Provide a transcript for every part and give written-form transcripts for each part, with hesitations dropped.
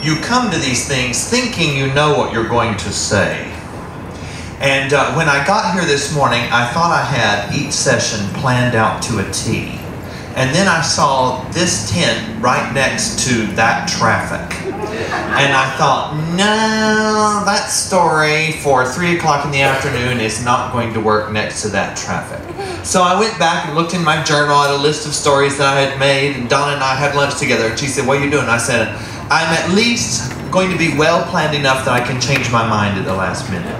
you come to these things thinking you know what you're going to say. And when I got here this morning, I thought I had each session planned out to a T. And then I saw this tent right next to that traffic. And I thought, no, that story for 3 o'clock in the afternoon is not going to work next to that traffic. So I went back and looked in my journal at a list of stories that I had made, and Donna and I had lunch together, and she said, what are you doing? I said, I'm at least going to be well planned enough that I can change my mind at the last minute.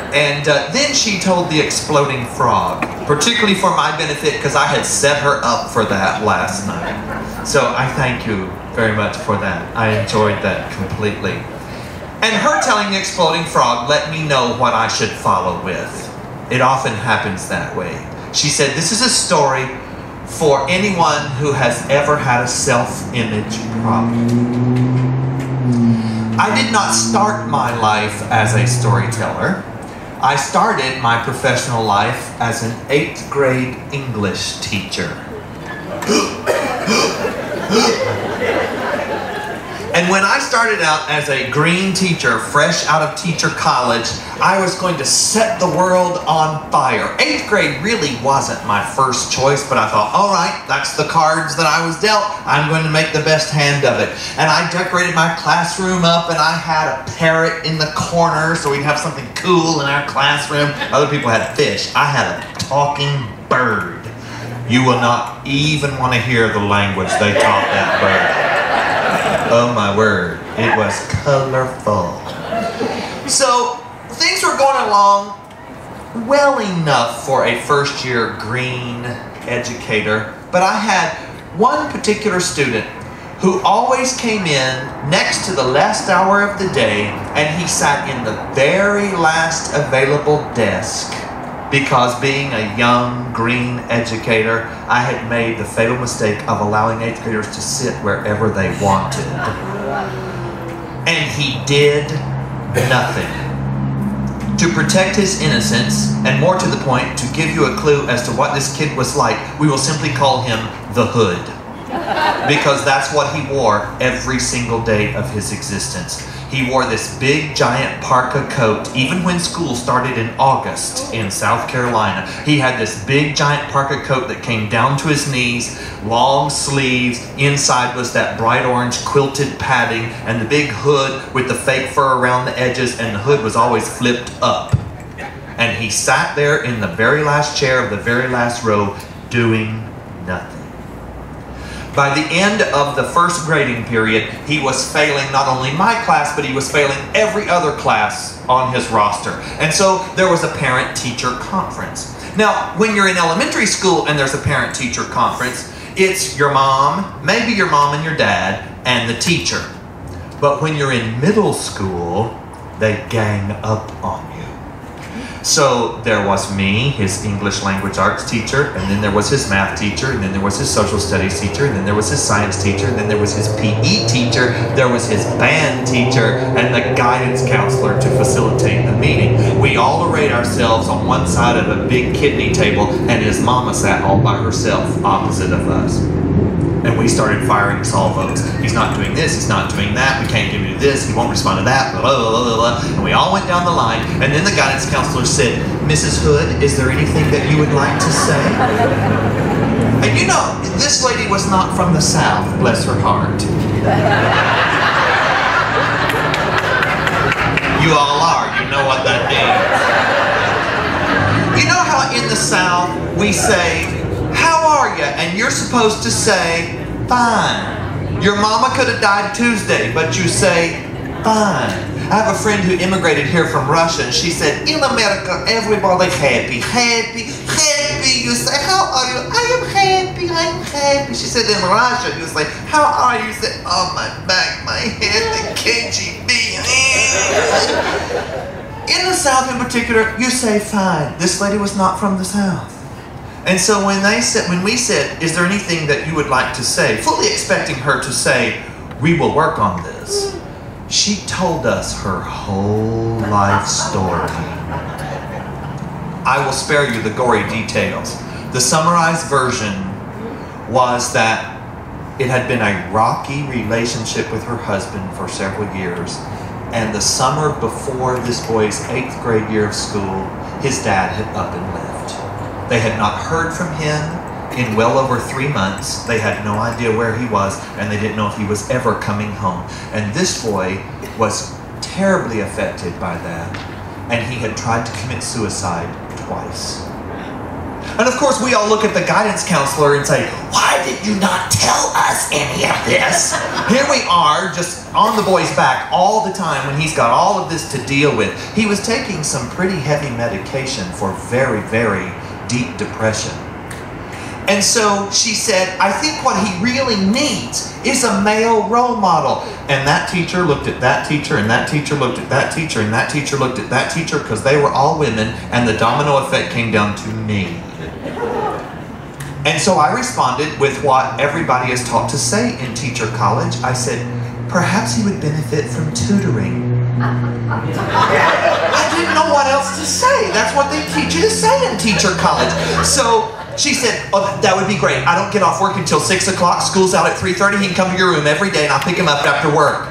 And then she told the exploding frog, particularly for my benefit because I had set her up for that last night. So I thank you very much for that. I enjoyed that completely. And her telling the exploding frog let me know what I should follow with. It often happens that way. She said, this is a story for anyone who has ever had a self-image problem. I did not start my life as a storyteller. I started my professional life as an 8th grade English teacher. And when I started out as a green teacher, fresh out of teacher college, I was going to set the world on fire. 8th grade really wasn't my first choice, but I thought, all right, that's the cards that I was dealt. I'm going to make the best hand of it. And I decorated my classroom up, and I had a parrot in the corner so we'd have something cool in our classroom. Other people had fish. I had a talking bird. You will not even want to hear the language they taught that bird. Oh my word, it was colorful. So things were going along well enough for a first-year green educator, but I had one particular student who always came in next to the last hour of the day, and he sat in the very last available desk. Because being a young green educator, I had made the fatal mistake of allowing 8th graders to sit wherever they wanted. And he did nothing. To protect his innocence, and more to the point, to give you a clue as to what this kid was like, we will simply call him the Hood. Because that's what he wore every single day of his existence. He wore this big giant parka coat even when school started in August in South Carolina. He had this big giant parka coat that came down to his knees, long sleeves, inside was that bright orange quilted padding, and the big hood with the fake fur around the edges, and the hood was always flipped up. And he sat there in the very last chair of the very last row doing nothing. By the end of the first grading period, he was failing not only my class, but he was failing every other class on his roster. And so there was a parent-teacher conference. Now, when you're in elementary school and there's a parent-teacher conference, it's your mom, maybe your mom and your dad, and the teacher. But when you're in middle school, they gang up on you. So there was me, his English language arts teacher, and then there was his math teacher, and then there was his social studies teacher, and then there was his science teacher, and then there was his PE teacher, there was his band teacher, and the guidance counselor to facilitate the meeting. We all arrayed ourselves on one side of a big kidney table, and his mama sat all by herself opposite of us. And we started firing salvos. He's not doing this, he's not doing that, we can't give you this, he won't respond to that, blah, blah, blah, blah, blah. And we all went down the line, and then the guidance counselor said, Mrs. Hood, is there anything that you would like to say? And you know, this lady was not from the South, bless her heart. You all are, you know what that means. You know how in the South we say, how are you? And you're supposed to say, fine. Your mama could have died Tuesday, but you say, fine. I have a friend who immigrated here from Russia, and she said, in America, everybody happy, happy, happy. You say, how are you? I am happy, I'm happy. She said, in Russia, you say, how are you? You say, oh, my back, my head, the KGB. In the South in particular, you say, fine. This lady was not from the South. And so when we said, is there anything that you would like to say, fully expecting her to say, we will work on this, she told us her whole life story. I will spare you the gory details. The summarized version was that It had been a rocky relationship with her husband for several years. And the summer before this boy's 8th grade year of school, his dad had up and left. They had not heard from him in well over 3 months. They had no idea where he was, and they didn't know if he was ever coming home. And this boy was terribly affected by that. And he had tried to commit suicide twice. And of course, we all look at the guidance counselor and say, why did you not tell us any of this? Here we are, just on the boy's back all the time when he's got all of this to deal with. He was taking some pretty heavy medication for very, very deep depression. And so she said, I think what he really needs is a male role model. And that teacher looked at that teacher, and that teacher looked at that teacher, and that teacher looked at that teacher, because they were all women, and the domino effect came down to me. And so I responded with what everybody is taught to say in teacher college. I said, perhaps he would benefit from tutoring. I didn't know what else to say. That's what they teach you to say in teacher college. So she said, oh, that would be great. I don't get off work until 6 o'clock. School's out at 3:30. He can come to your room every day and I'll pick him up after work.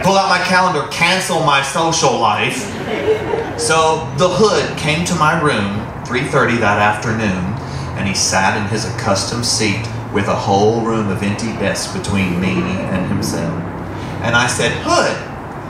Pull out my calendar, cancel my social life. So the hood came to my room 3:30 that afternoon, and he sat in his accustomed seat with a whole room of empty desks between me and himself. And I said, Hood,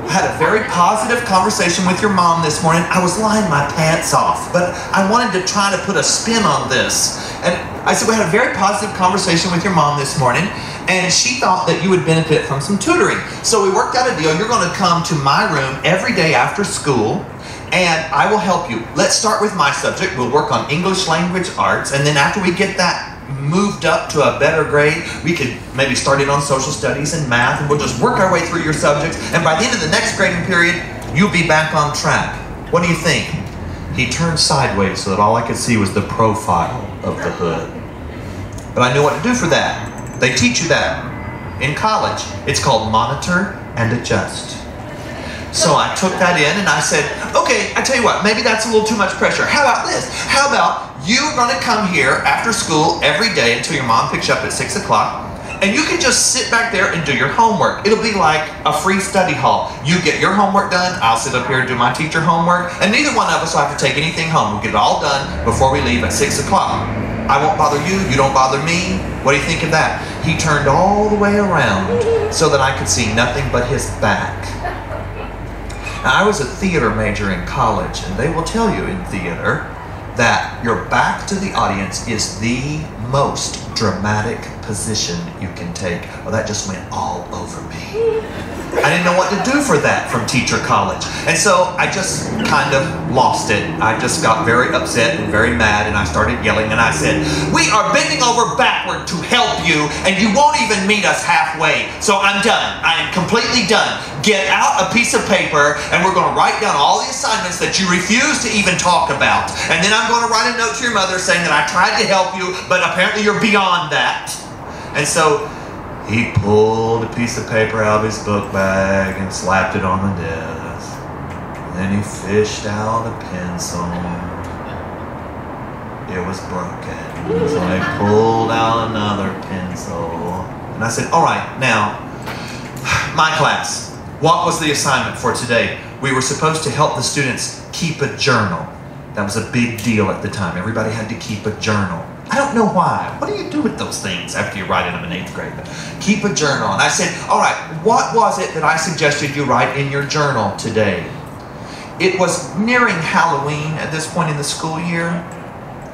I had a very positive conversation with your mom this morning. I was lying my pants off, but I wanted to try to put a spin on this. And I said, we had a very positive conversation with your mom this morning, and she thought that you would benefit from some tutoring. So we worked out a deal. You're going to come to my room every day after school, and I will help you. Let's start with my subject. We'll work on English language arts, and then after we get that moved up to a better grade, we could maybe start it on social studies and math, and we'll just work our way through your subjects, and by the end of the next grading period, you'll be back on track. What do you think? He turned sideways so that all I could see was the profile of the hood. But I knew what to do for that. They teach you that in college. It's called monitor and adjust. So I took that in and I said, okay, I tell you what, maybe that's a little too much pressure. How about this? How about you're going to come here after school every day until your mom picks you up at 6 o'clock, and you can just sit back there and do your homework. It'll be like a free study hall. You get your homework done, I'll sit up here and do my teacher homework, and neither one of us will have to take anything home. We'll get it all done before we leave at 6 o'clock. I won't bother you, you don't bother me. What do you think of that? He turned all the way around so that I could see nothing but his back. Now, I was a theater major in college, and they will tell you in theater that your back to the audience is the most dramatic position you can take. Well, that just went all over me. I didn't know what to do for that from teacher college. And so I just kind of lost it. I just got very upset and very mad, and I started yelling, and I said, we are bending over backward to help you, and you won't even meet us halfway. So I'm done. I am completely done. Get out a piece of paper, and we're going to write down all the assignments that you refuse to even talk about. And then I'm going to write a note to your mother saying that I tried to help you, but apparently you're beyond that. And so he pulled a piece of paper out of his book bag and slapped it on the desk. And then he fished out a pencil. It was broken. So he pulled out another pencil. And I said, all right, now, my class, what was the assignment for today? We were supposed to help the students keep a journal. That was a big deal at the time. Everybody had to keep a journal. I don't know why. What do you do with those things after you write in them in 8th grade? Keep a journal. And I said, all right, what was it that I suggested you write in your journal today? It was nearing Halloween at this point in the school year.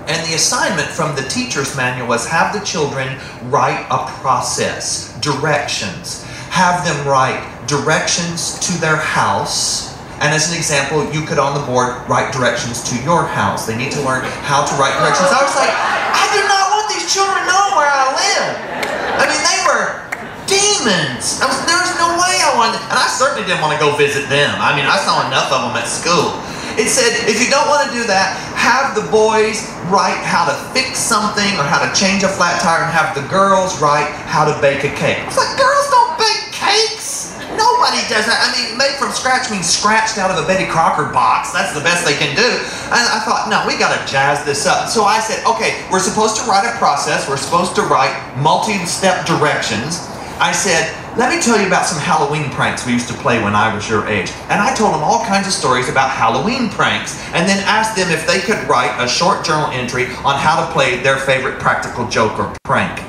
And the assignment from the teacher's manual was have the children write a process, directions. Have them write directions to their house. And as an example, you could on the board write directions to your house. They need to learn how to write directions. I was like, I do not want these children knowing where I live. I mean, they were demons. There's no way I wanted, and I certainly didn't want to go visit them. I mean, I saw enough of them at school. It said, if you don't want to do that, have the boys write how to fix something or how to change a flat tire, and have the girls write how to bake a cake. I was like, girls don't bake cakes. Nobody Nobody does that. I mean, made from scratch means scratched out of a Betty Crocker box. That's the best they can do. And I thought, no, we got to jazz this up. So I said, okay, we're supposed to write a process. We're supposed to write multi-step directions. I said, let me tell you about some Halloween pranks we used to play when I was your age. And I told them all kinds of stories about Halloween pranks, and then asked them if they could write a short journal entry on how to play their favorite practical joke or prank.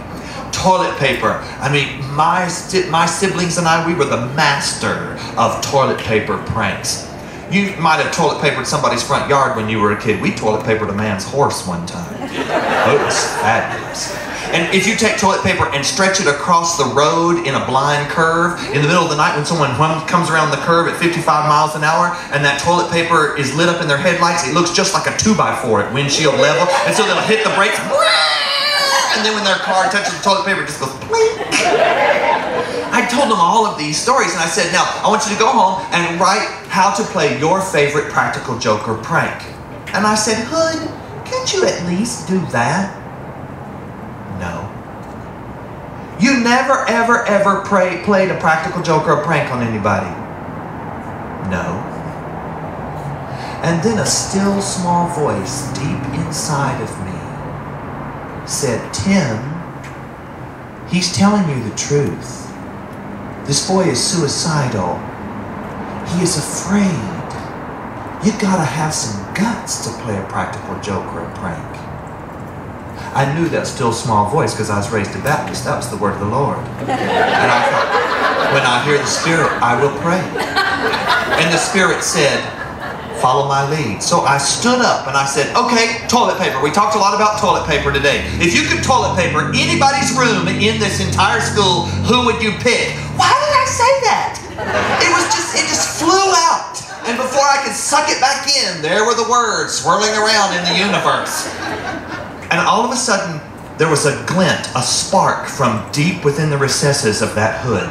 Toilet paper. I mean, my siblings and I, we were the master of toilet paper pranks. You might have toilet papered somebody's front yard when you were a kid. We toilet papered a man's horse one time. Oh, it was fabulous. And if you take toilet paper and stretch it across the road in a blind curve, in the middle of the night when someone comes around the curve at 55 miles an hour and that toilet paper is lit up in their headlights, it looks just like a 2x4 at windshield level. And so they'll hit the brakes, and then when their car touches the toilet paper, it just goes blink. I told them all of these stories, and I said, now, I want you to go home and write how to play your favorite practical joke or prank. And I said, Hood, can't you at least do that? No. You never, ever, ever played a practical joke or a prank on anybody? No. And then a still small voice deep inside of me said, Tim, he's telling you the truth. This boy is suicidal. He is afraid. You gotta have some guts to play a practical joke or a prank. I knew that still small voice because I was raised a Baptist. That was the word of the Lord. And I thought, when I hear the Spirit, I will pray. And the Spirit said, follow my lead. So I stood up and I said, okay, toilet paper. We talked a lot about toilet paper today. If you could toilet paper anybody's room in this entire school, who would you pick? Why did I say that? It just flew out. And before I could suck it back in, there were the words swirling around in the universe. And all of a sudden, there was a glint, a spark from deep within the recesses of that hood.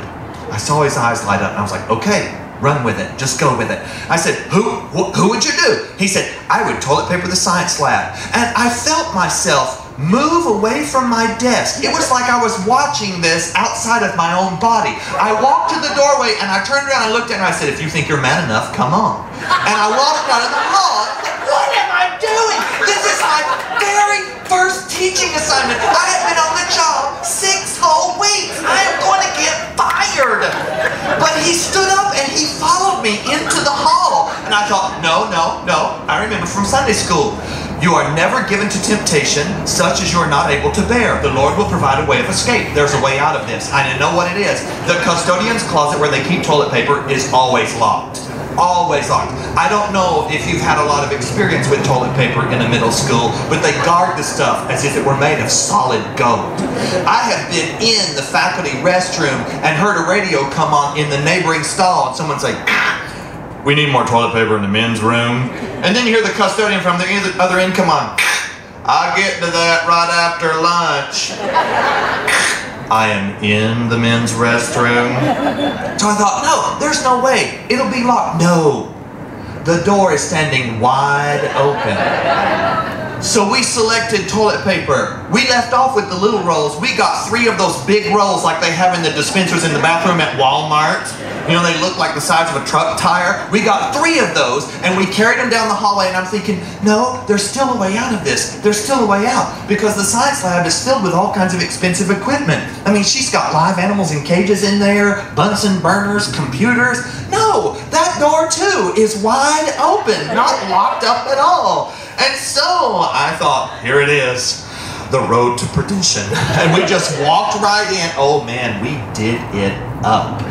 I saw his eyes light up, and I was like, okay, run with it. Just go with it. I said, who would you do? He said, I would toilet paper the science lab. And I felt myself move away from my desk. It was like I was watching this outside of my own body. I walked to the doorway, and I turned around and looked at him, and I said, if you think you're man enough, come on. And I walked out of the hall. What am I doing? This is my very first teaching assignment. I have been on the job 6 whole weeks. I am going to get fired. But he stood up and he followed me into the hall. And I thought, no. I remember from Sunday school. You are never given to temptation such as you are not able to bear. The Lord will provide a way of escape. There's a way out of this. I didn't know what it is. The custodian's closet where they keep toilet paper is always locked. Always locked. I don't know if you've had a lot of experience with toilet paper in a middle school, but they guard the stuff as if it were made of solid gold. I have been in the faculty restroom and heard a radio come on in the neighboring stall and someone say, we need more toilet paper in the men's room. And then you hear the custodian from the other end come on, I'll get to that right after lunch. I am in the men's restroom. So I thought, no, there's no way. It'll be locked. No. The door is standing wide open. So we selected toilet paper. We left off with the little rolls. We got 3 of those big rolls like they have in the dispensers in the bathroom at Walmart. You know, they look like the size of a truck tire. We got 3 of those, and we carried them down the hallway, and I'm thinking, no, there's still a way out of this. There's still a way out, because the science lab is filled with all kinds of expensive equipment. I mean, she's got live animals in cages in there, Bunsen burners, computers. No, that door, too, is wide open, not locked up at all. And so I thought, here it is, the road to perdition. And we just walked right in. Oh man, we did it up.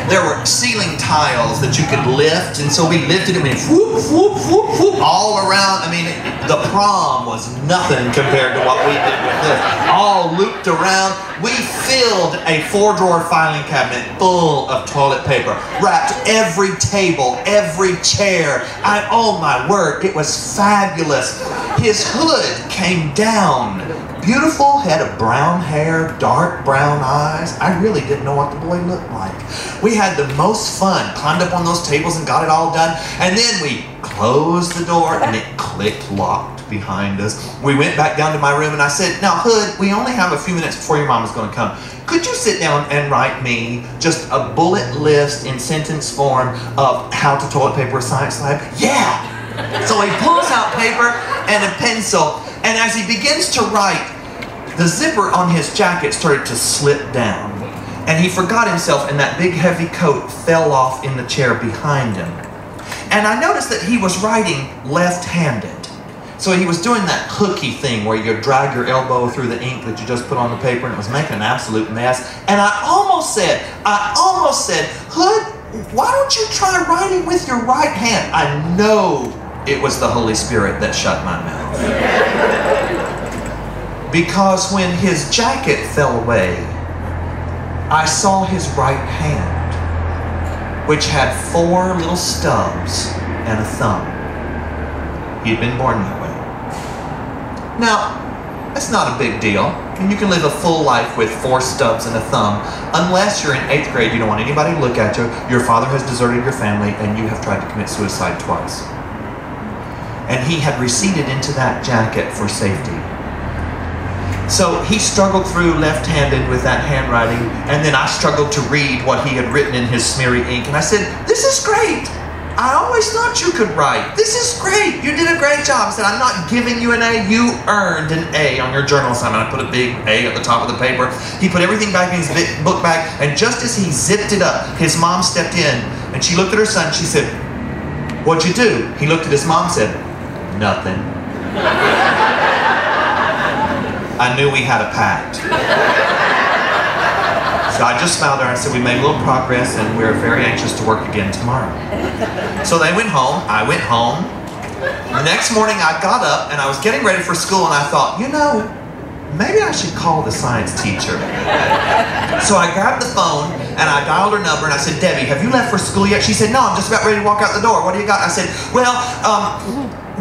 There were ceiling tiles that you could lift, and so we lifted them and whoop, whoop, whoop, whoop, all around. I mean, the prom was nothing compared to what we did with this. All looped around. We filled a 4-drawer filing cabinet full of toilet paper, wrapped every table, every chair. Oh my word, it was fabulous. His hood came down. Beautiful, head of brown hair, dark brown eyes. I really didn't know what the boy looked like. We had the most fun, climbed up on those tables and got it all done. And then we closed the door, and it clicked locked behind us. We went back down to my room, and I said, now, Hood, we only have a few minutes before your mom is going to come. Could you sit down and write me just a bullet list in sentence form of how to toilet paper a science lab? Yeah! So he pulls out paper and a pencil, and as he begins to write, the zipper on his jacket started to slip down. And he forgot himself, and that big heavy coat fell off in the chair behind him. And I noticed that he was writing left-handed. So he was doing that hooky thing where you drag your elbow through the ink that you just put on the paper, and it was making an absolute mess. And I almost said, Hood, why don't you try writing with your right hand? I know it was the Holy Spirit that shut my mouth. Because when his jacket fell away, I saw his right hand, which had 4 little stubs and a thumb. He had been born that way. Now, that's not a big deal. And you can live a full life with 4 stubs and a thumb, unless you're in 8th grade, you don't want anybody to look at you, your father has deserted your family, and you have tried to commit suicide twice. And he had receded into that jacket for safety. So he struggled through left-handed with that handwriting, and then I struggled to read what he had written in his smeary ink, and I said, this is great. I always thought you could write. This is great. You did a great job. I said, I'm not giving you an A. You earned an A on your journal assignment. I put a big A at the top of the paper. He put everything back in his book bag, and just as he zipped it up, his mom stepped in, and she looked at her son. She said, what'd you do? He looked at his mom and said, nothing. I knew we had a pact. So I just smiled at her and said, we made a little progress and we're very anxious to work again tomorrow. So they went home, I went home. The next morning I got up and I was getting ready for school, and I thought, you know, maybe I should call the science teacher. So I grabbed the phone and I dialed her number and I said, Debbie, have you left for school yet? She said, no, I'm just about ready to walk out the door. What do you got? I said, well,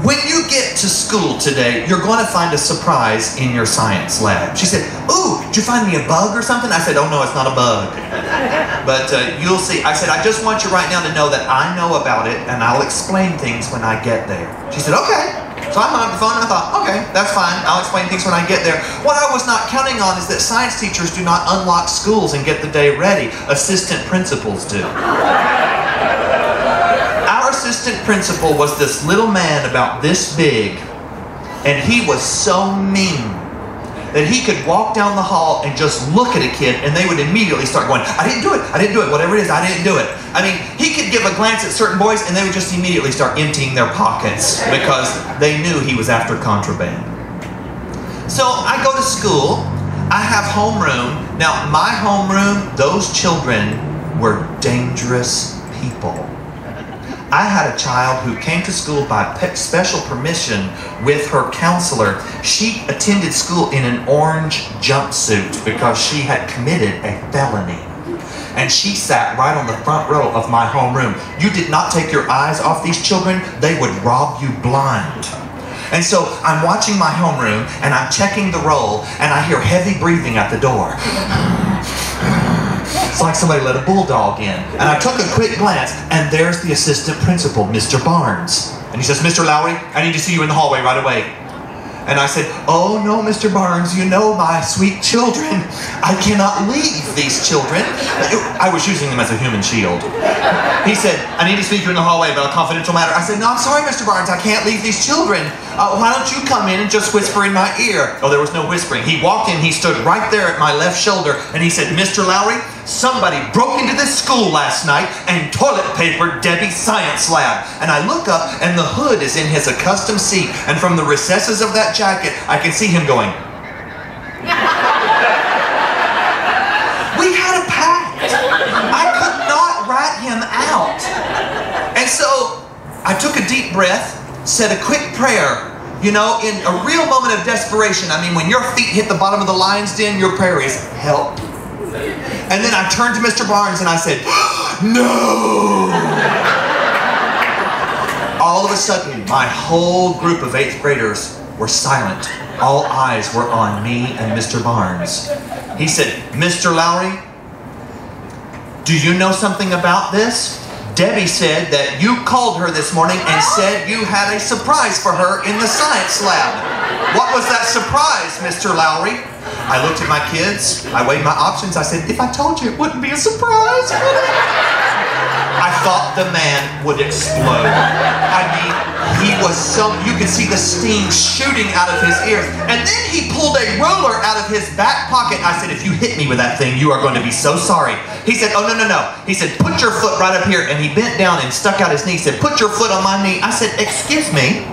when you get to school today, you're going to find a surprise in your science lab. She said, ooh, did you find me a bug or something? I said, oh no, it's not a bug. But you'll see. I said, I just want you right now to know that I know about it, and I'll explain things when I get there. She said, okay. So I hung up the phone and I thought, okay, that's fine. I'll explain things when I get there. What I was not counting on is that science teachers do not unlock schools and get the day ready. Assistant principals do. Assistant principal was this little man about this big, and he was so mean that he could walk down the hall and just look at a kid and they would immediately start going, I didn't do it, whatever it is, I didn't do it. I mean, he could give a glance at certain boys and they would just immediately start emptying their pockets because they knew he was after contraband. So I go to school, I have homeroom. Now my homeroom, those children were dangerous people. I had a child who came to school by special permission with her counselor. She attended school in an orange jumpsuit because she had committed a felony. And she sat right on the front row of my homeroom. You did not take your eyes off these children, they would rob you blind. And so I'm watching my homeroom and I'm checking the roll and I hear heavy breathing at the door. It's like somebody let a bulldog in. And I took a quick glance, and there's the assistant principal, Mr. Barnes. And he says, Mr. Lowry, I need to see you in the hallway right away. And I said, oh no, Mr. Barnes, you know my sweet children. I cannot leave these children. I was using them as a human shield. He said, I need to speak to you in the hallway about a confidential matter. I said, no, I'm sorry, Mr. Barnes, I can't leave these children. Why don't you come in and just whisper in my ear? Oh, there was no whispering. He walked in, he stood right there at my left shoulder, and he said, Mr. Lowry, somebody broke into this school last night and toilet papered Debbie's science lab. And I look up, and the hood is in his accustomed seat, and from the recesses of that jacket, I can see him going. We had a pact. I could not rat him out. And so I took a deep breath, said a quick prayer. You know, in a real moment of desperation, I mean, when your feet hit the bottom of the lion's den, your prayer is help. And then I turned to Mr. Barnes and I said, no! All of a sudden, my whole group of 8th graders were silent. All eyes were on me and Mr. Barnes. He said, Mr. Lowry, do you know something about this? Debbie said that you called her this morning and said you had a surprise for her in the science lab. What was that surprise, Mr. Lowry? I looked at my kids, I weighed my options, I said, if I told you it wouldn't be a surprise, would it? I thought the man would explode. I mean, he was so, you could see the steam shooting out of his ears. And then he pulled a ruler out of his back pocket. I said, if you hit me with that thing, you are going to be so sorry. He said, oh, no, no, no. He said, put your foot right up here. And he bent down and stuck out his knee. He said, put your foot on my knee. I said, excuse me.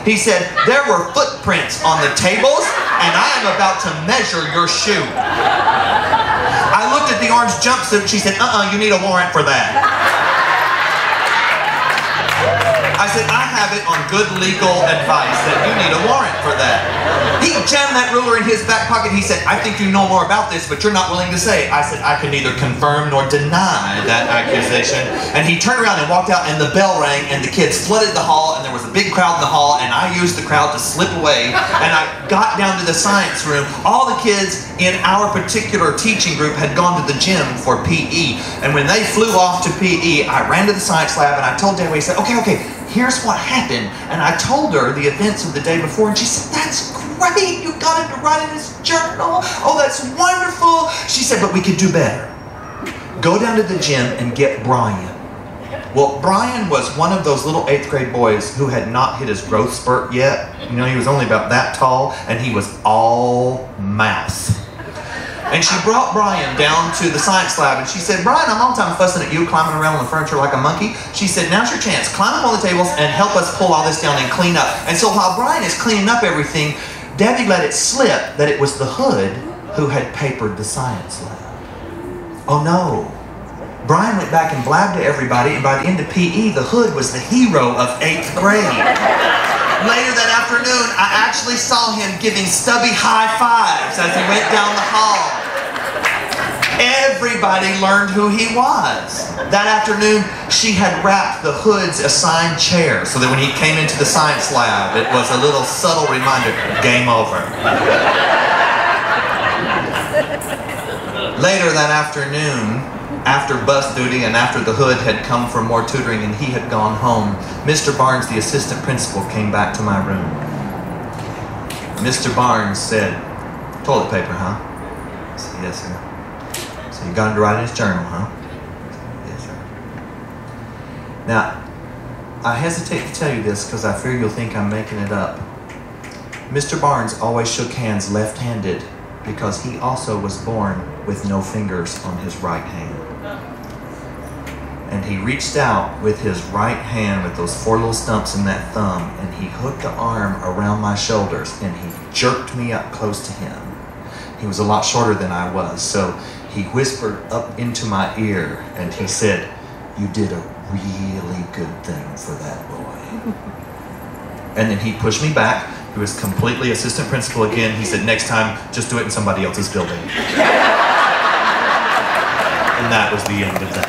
He said, there were footprints on the tables, and I am about to measure your shoe. I looked at the orange jumpsuit. She said, you need a warrant for that. I said, I have it on good legal advice that you need a warrant for that. He jammed that ruler in his back pocket. He said, I think you know more about this, but you're not willing to say. I said, I can neither confirm nor deny that accusation. And he turned around and walked out, and the bell rang, and the kids flooded the hall, and there was a big crowd in the hall, and I used the crowd to slip away, and I got down to the science room. All the kids in our particular teaching group had gone to the gym for PE, and when they flew off to PE, I ran to the science lab, and I told Debbie, I said, okay, here's what happened. And I told her the events of the day before, and she said, that's great, you got him to write in his journal. Oh, that's wonderful. She said, but we could do better. Go down to the gym and get Brian. Well, Brian was one of those little 8th grade boys who had not hit his growth spurt yet. You know, he was only about that tall, and he was all mouth. And she brought Brian down to the science lab, and she said, Brian, I'm all the time fussing at you, climbing around on the furniture like a monkey. She said, now's your chance. Climb up on the tables and help us pull all this down and clean up. And so while Brian is cleaning up everything, Debbie let it slip that it was the hood who had papered the science lab. Oh no. Brian went back and blabbed to everybody, and by the end of PE, the hood was the hero of 8th grade. Later that afternoon, I actually saw him giving Stubby high fives as he went down the hall. Everybody learned who he was. That afternoon, she had wrapped the hood's assigned chair so that when he came into the science lab, it was a little subtle reminder, game over. Later that afternoon, after bus duty and after the hood had come for more tutoring and he had gone home, Mr. Barnes, the assistant principal, came back to my room. Mr. Barnes said, toilet paper, huh? I said, yes, sir. So you got him to write in his journal, huh? Yes, sir. Now, I hesitate to tell you this because I fear you'll think I'm making it up. Mr. Barnes always shook hands left-handed because he also was born with no fingers on his right hand. And he reached out with his right hand with those 4 little stumps in that thumb, and he hooked the arm around my shoulders and he jerked me up close to him. He was a lot shorter than I was, so he whispered up into my ear and he said, you did a really good thing for that boy. And then he pushed me back. He was completely assistant principal again. He said, next time, just do it in somebody else's building. And that was the end of that.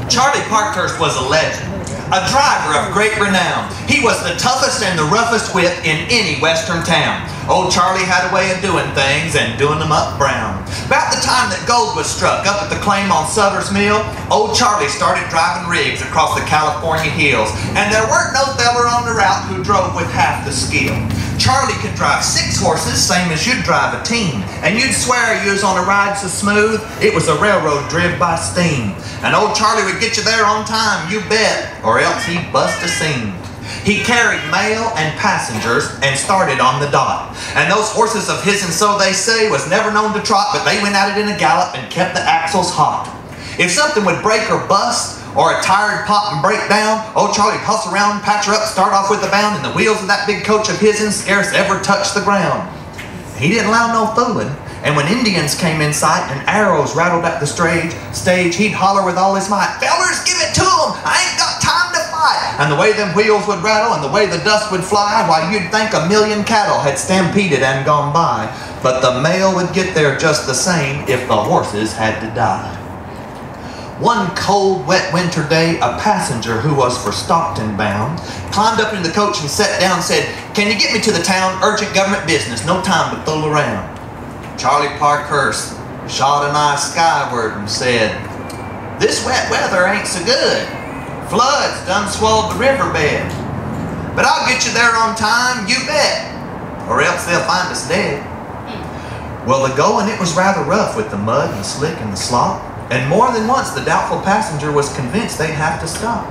Charlie Parkhurst was a legend, a driver of great renown. He was the toughest and the roughest whip in any western town. Old Charlie had a way of doing things and doing them up brown. About the time that gold was struck up at the claim on Sutter's Mill, old Charlie started driving rigs across the California hills, and there weren't no feller on the route who drove with half the skill. Charlie could drive 6 horses, same as you'd drive a team, and you'd swear you was on a ride so smooth, it was a railroad driven by steam. And old Charlie would get you there on time, you bet, or else he'd bust a seam. He carried mail and passengers and started on the dot. And those horses of his, and so they say, was never known to trot, but they went at it in a gallop and kept the axles hot. If something would break or bust, or a tire would pop and break down, old Charlie'd hustle around, patch her up, start off with a bound, and the wheels of that big coach of his'n scarce ever touched the ground. He didn't allow no fooling, and when Indians came in sight and arrows rattled at the stage, he'd holler with all his might, "Fellers, give it to 'em! I ain't got time to fight!" And the way them wheels would rattle and the way the dust would fly, why, you'd think a million cattle had stampeded and gone by. But the mail would get there just the same if the horses had to die. One cold, wet winter day, a passenger who was for Stockton bound climbed up into the coach and sat down and said, "Can you get me to the town? Urgent government business, no time to fool around." Charlie Parkhurst shot an eye skyward and said, "This wet weather ain't so good. Floods done swallowed the riverbed. But I'll get you there on time, you bet, or else they'll find us dead." Well, the going, it was rather rough with the mud and the slick and the slop, and more than once the doubtful passenger was convinced they'd have to stop.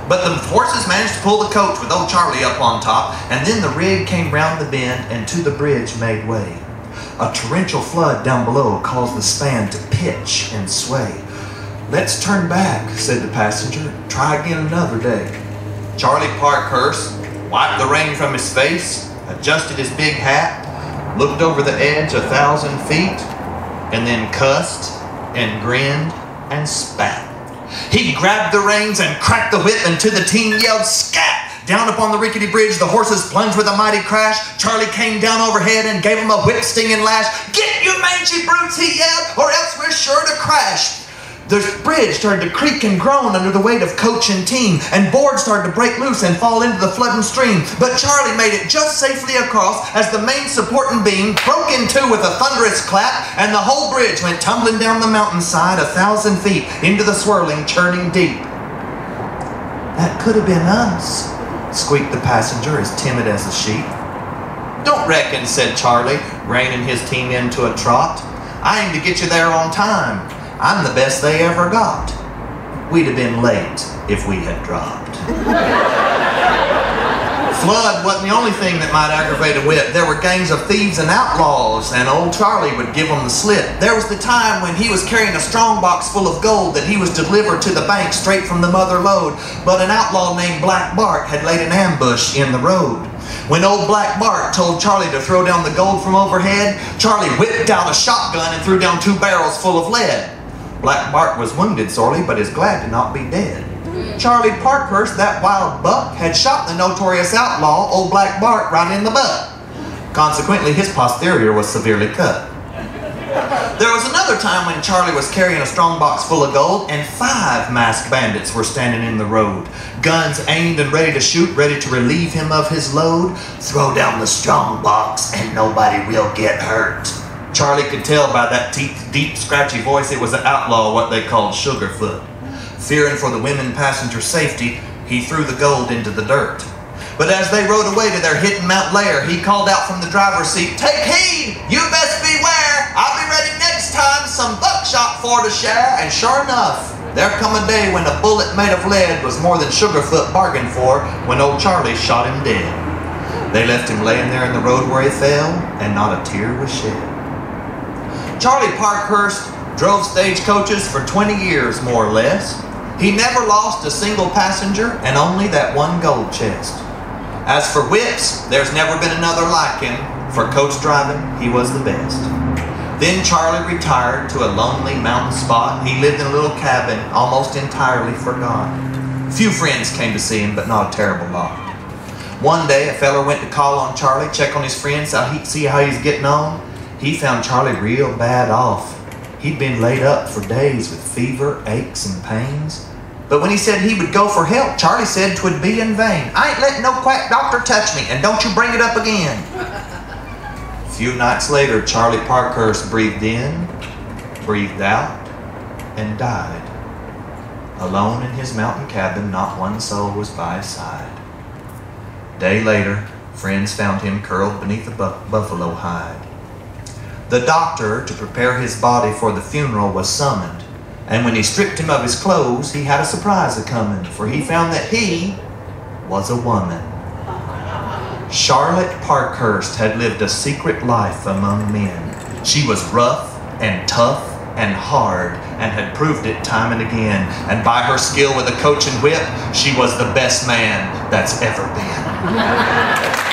But the horses managed to pull the coach with old Charlie up on top, and then the rig came round the bend and to the bridge made way. A torrential flood down below caused the span to pitch and sway. "Let's turn back," said the passenger. "Try again another day." Charlie Parkhurst wiped the rain from his face, adjusted his big hat, looked over the edge 1,000 feet, and then cussed and grinned and spat. He grabbed the reins and cracked the whip, and to the team yelled, "Scat!" Down upon the rickety bridge, the horses plunged with a mighty crash. Charlie came down overhead and gave him a whip-stinging lash. "Get, you mangy brutes," he yelled, "or else we're sure to crash." The bridge started to creak and groan under the weight of coach and team, and boards started to break loose and fall into the flooding stream. But Charlie made it just safely across as the main supporting beam broke in two with a thunderous clap, and the whole bridge went tumbling down the mountainside 1,000 feet into the swirling, churning deep. "That could have been us," squeaked the passenger, as timid as a sheep. "Don't reckon," said Charlie, reining his team into a trot. "I aim to get you there on time. I'm the best they ever got. We'd have been late if we had dropped." Flood wasn't the only thing that might aggravate a whip. There were gangs of thieves and outlaws, and old Charlie would give them the slip. There was the time when he was carrying a strong box full of gold that he was delivered to the bank straight from the mother lode, but an outlaw named Black Bart had laid an ambush in the road. When old Black Bart told Charlie to throw down the gold from overhead, Charlie whipped out a shotgun and threw down 2 barrels full of lead. Black Bart was wounded sorely, but is glad to not be dead. Charlie Parkhurst, that wild buck, had shot the notorious outlaw, old Black Bart, right in the butt. Consequently, his posterior was severely cut. There was another time when Charlie was carrying a strong box full of gold, and 5 masked bandits were standing in the road, guns aimed and ready to shoot, ready to relieve him of his load. "Throw down the strong box and nobody will get hurt." Charlie could tell by that deep, scratchy voice it was an outlaw, what they called Sugarfoot. Fearing for the women passengers' safety, he threw the gold into the dirt. But as they rode away to their hidden Mount Lair, he called out from the driver's seat, "Take heed, you best beware. I'll be ready next time, some buckshot for to share." And sure enough, there come a day when a bullet made of lead was more than Sugarfoot bargained for, when old Charlie shot him dead. They left him laying there in the road where he fell, and not a tear was shed. Charlie Parkhurst drove stagecoaches for 20 years, more or less. He never lost a single passenger, and only that one gold chest. As for whips, there's never been another like him. For coach driving, he was the best. Then Charlie retired to a lonely mountain spot. He lived in a little cabin, almost entirely forgotten. Few friends came to see him, but not a terrible lot. One day, a feller went to call on Charlie, check on his friends, see how he's getting on. He found Charlie real bad off. He'd been laid up for days with fever, aches, and pains. But when he said he would go for help, Charlie said 'twould be in vain. "I ain't letting no quack doctor touch me, and don't you bring it up again." A few nights later, Charlie Parkhurst breathed in, breathed out, and died. Alone in his mountain cabin, not one soul was by his side. A day later, friends found him curled beneath a buffalo hide. The doctor, to prepare his body for the funeral, was summoned, and when he stripped him of his clothes, he had a surprise a-comin', for he found that he was a woman. Charlotte Parkhurst had lived a secret life among men. She was rough and tough and hard, and had proved it time and again, and by her skill with a coach and whip, she was the best man that's ever been.